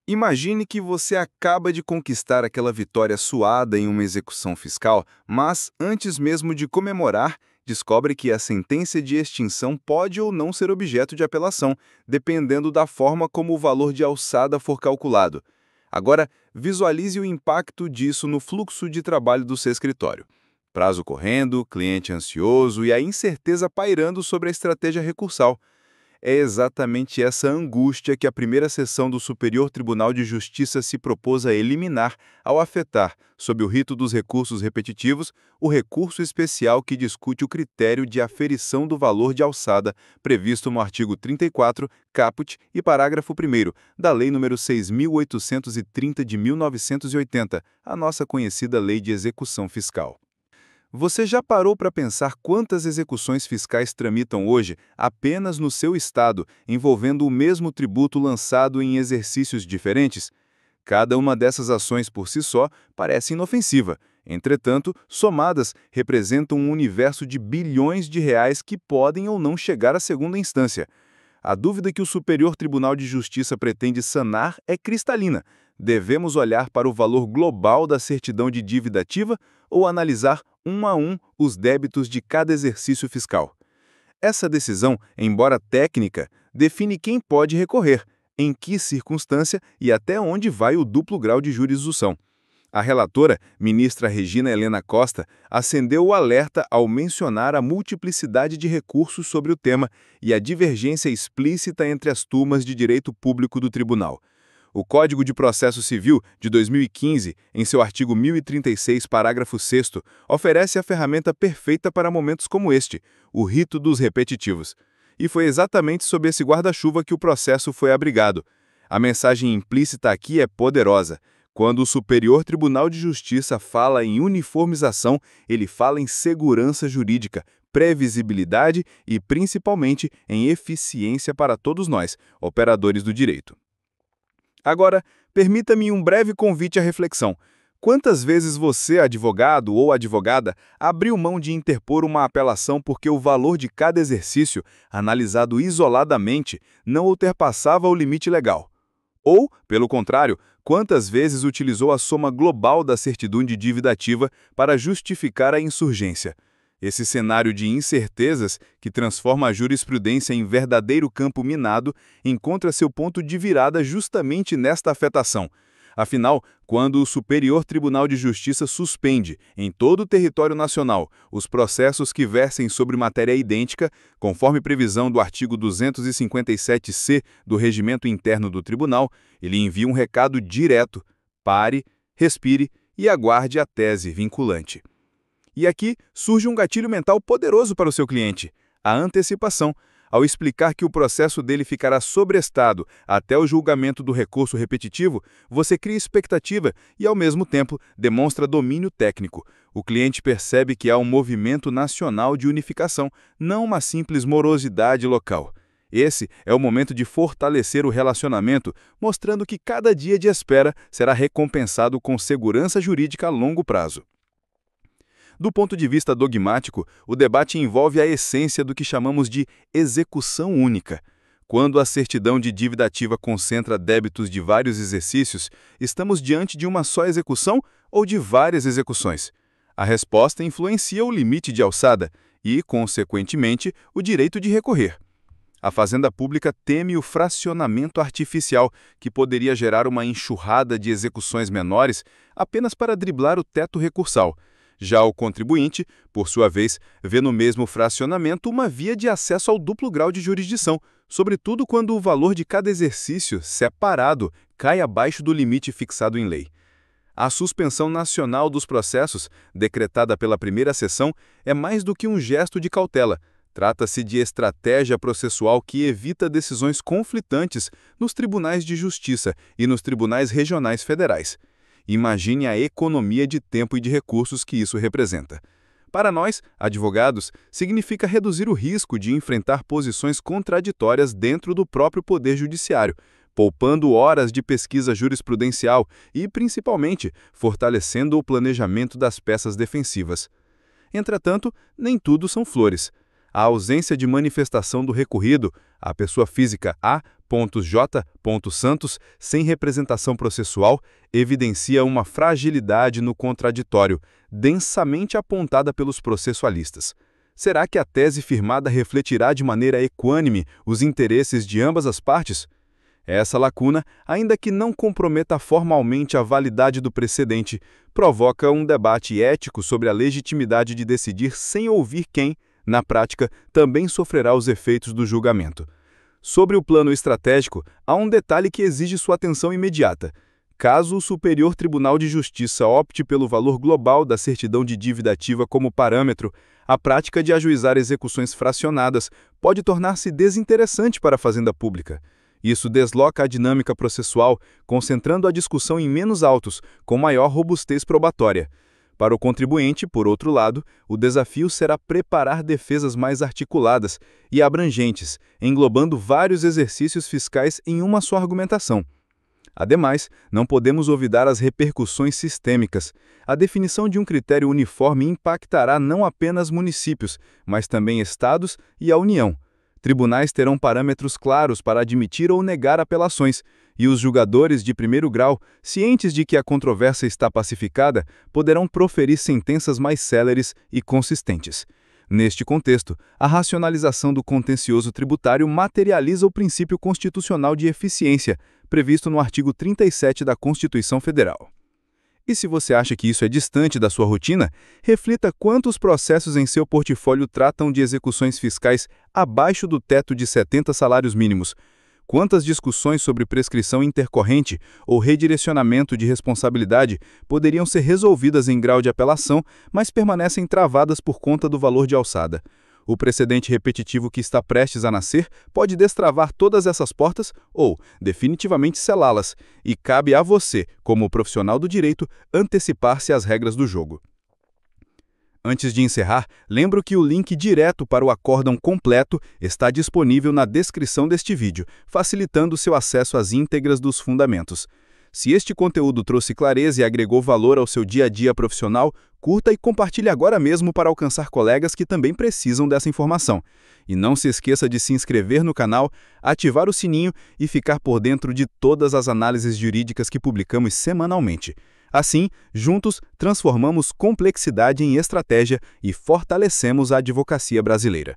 Imagine que você acaba de conquistar aquela vitória suada em uma execução fiscal, mas, antes mesmo de comemorar, descobre que a sentença de extinção pode ou não ser objeto de apelação, dependendo da forma como o valor de alçada for calculado. Agora, visualize o impacto disso no fluxo de trabalho do seu escritório. Prazo correndo, cliente ansioso e a incerteza pairando sobre a estratégia recursal. É exatamente essa angústia que a primeira sessão do Superior Tribunal de Justiça se propôs a eliminar ao afetar, sob o rito dos recursos repetitivos, o recurso especial que discute o critério de aferição do valor de alçada previsto no artigo 34, caput e parágrafo 1º da Lei nº 6.830 de 1980, a nossa conhecida Lei de Execução Fiscal. Você já parou para pensar quantas execuções fiscais tramitam hoje apenas no seu estado, envolvendo o mesmo tributo lançado em exercícios diferentes? Cada uma dessas ações por si só parece inofensiva. Entretanto, somadas, representam um universo de bilhões de reais que podem ou não chegar à segunda instância. A dúvida que o Superior Tribunal de Justiça pretende sanar é cristalina. Devemos olhar para o valor global da certidão de dívida ativa ou analisar um a um os débitos de cada exercício fiscal? Essa decisão, embora técnica, define quem pode recorrer, em que circunstância e até onde vai o duplo grau de jurisdição. A relatora, ministra Regina Helena Costa, acendeu o alerta ao mencionar a multiplicidade de recursos sobre o tema e a divergência explícita entre as turmas de direito público do tribunal. O Código de Processo Civil, de 2015, em seu artigo 1036, parágrafo 6º, oferece a ferramenta perfeita para momentos como este, o rito dos repetitivos. E foi exatamente sob esse guarda-chuva que o processo foi abrigado. A mensagem implícita aqui é poderosa. Quando o Superior Tribunal de Justiça fala em uniformização, ele fala em segurança jurídica, previsibilidade e, principalmente, em eficiência para todos nós, operadores do direito. Agora, permita-me um breve convite à reflexão. Quantas vezes você, advogado ou advogada, abriu mão de interpor uma apelação porque o valor de cada exercício, analisado isoladamente, não ultrapassava o limite legal? Ou, pelo contrário, quantas vezes utilizou a soma global da certidão de dívida ativa para justificar a insurgência? Esse cenário de incertezas, que transforma a jurisprudência em verdadeiro campo minado, encontra seu ponto de virada justamente nesta afetação. Afinal, quando o Superior Tribunal de Justiça suspende, em todo o território nacional, os processos que versem sobre matéria idêntica, conforme previsão do artigo 257-C do Regimento Interno do Tribunal, ele envia um recado direto: pare, respire e aguarde a tese vinculante. E aqui surge um gatilho mental poderoso para o seu cliente: a antecipação. Ao explicar que o processo dele ficará sobrestado até o julgamento do recurso repetitivo, você cria expectativa e, ao mesmo tempo, demonstra domínio técnico. O cliente percebe que há um movimento nacional de unificação, não uma simples morosidade local. Esse é o momento de fortalecer o relacionamento, mostrando que cada dia de espera será recompensado com segurança jurídica a longo prazo. Do ponto de vista dogmático, o debate envolve a essência do que chamamos de execução única. Quando a certidão de dívida ativa concentra débitos de vários exercícios, estamos diante de uma só execução ou de várias execuções? A resposta influencia o limite de alçada e, consequentemente, o direito de recorrer. A Fazenda Pública teme o fracionamento artificial, que poderia gerar uma enxurrada de execuções menores apenas para driblar o teto recursal. Já o contribuinte, por sua vez, vê no mesmo fracionamento uma via de acesso ao duplo grau de jurisdição, sobretudo quando o valor de cada exercício, separado, cai abaixo do limite fixado em lei. A suspensão nacional dos processos, decretada pela primeira sessão, é mais do que um gesto de cautela. Trata-se de estratégia processual que evita decisões conflitantes nos tribunais de justiça e nos tribunais regionais federais. Imagine a economia de tempo e de recursos que isso representa. Para nós, advogados, significa reduzir o risco de enfrentar posições contraditórias dentro do próprio Poder Judiciário, poupando horas de pesquisa jurisprudencial e, principalmente, fortalecendo o planejamento das peças defensivas. Entretanto, nem tudo são flores. A ausência de manifestação do recorrido, a pessoa física A.J. Santos, sem representação processual, evidencia uma fragilidade no contraditório, densamente apontada pelos processualistas. Será que a tese firmada refletirá de maneira equânime os interesses de ambas as partes? Essa lacuna, ainda que não comprometa formalmente a validade do precedente, provoca um debate ético sobre a legitimidade de decidir sem ouvir quem, na prática, também sofrerá os efeitos do julgamento. Sobre o plano estratégico, há um detalhe que exige sua atenção imediata. Caso o Superior Tribunal de Justiça opte pelo valor global da certidão de dívida ativa como parâmetro, a prática de ajuizar execuções fracionadas pode tornar-se desinteressante para a Fazenda Pública. Isso desloca a dinâmica processual, concentrando a discussão em menos autos, com maior robustez probatória. Para o contribuinte, por outro lado, o desafio será preparar defesas mais articuladas e abrangentes, englobando vários exercícios fiscais em uma só argumentação. Ademais, não podemos olvidar as repercussões sistêmicas. A definição de um critério uniforme impactará não apenas municípios, mas também estados e a União. Tribunais terão parâmetros claros para admitir ou negar apelações, e os julgadores de primeiro grau, cientes de que a controvérsia está pacificada, poderão proferir sentenças mais céleres e consistentes. Neste contexto, a racionalização do contencioso tributário materializa o princípio constitucional de eficiência, previsto no artigo 37 da Constituição Federal. E se você acha que isso é distante da sua rotina, reflita quantos processos em seu portfólio tratam de execuções fiscais abaixo do teto de 70 salários mínimos. Quantas discussões sobre prescrição intercorrente ou redirecionamento de responsabilidade poderiam ser resolvidas em grau de apelação, mas permanecem travadas por conta do valor de alçada? O precedente repetitivo que está prestes a nascer pode destravar todas essas portas ou, definitivamente, selá-las, e cabe a você, como profissional do direito, antecipar-se às regras do jogo. Antes de encerrar, lembro que o link direto para o acórdão completo está disponível na descrição deste vídeo, facilitando seu acesso às íntegras dos fundamentos. Se este conteúdo trouxe clareza e agregou valor ao seu dia a dia profissional, curta e compartilhe agora mesmo para alcançar colegas que também precisam dessa informação. E não se esqueça de se inscrever no canal, ativar o sininho e ficar por dentro de todas as análises jurídicas que publicamos semanalmente. Assim, juntos, transformamos complexidade em estratégia e fortalecemos a advocacia brasileira.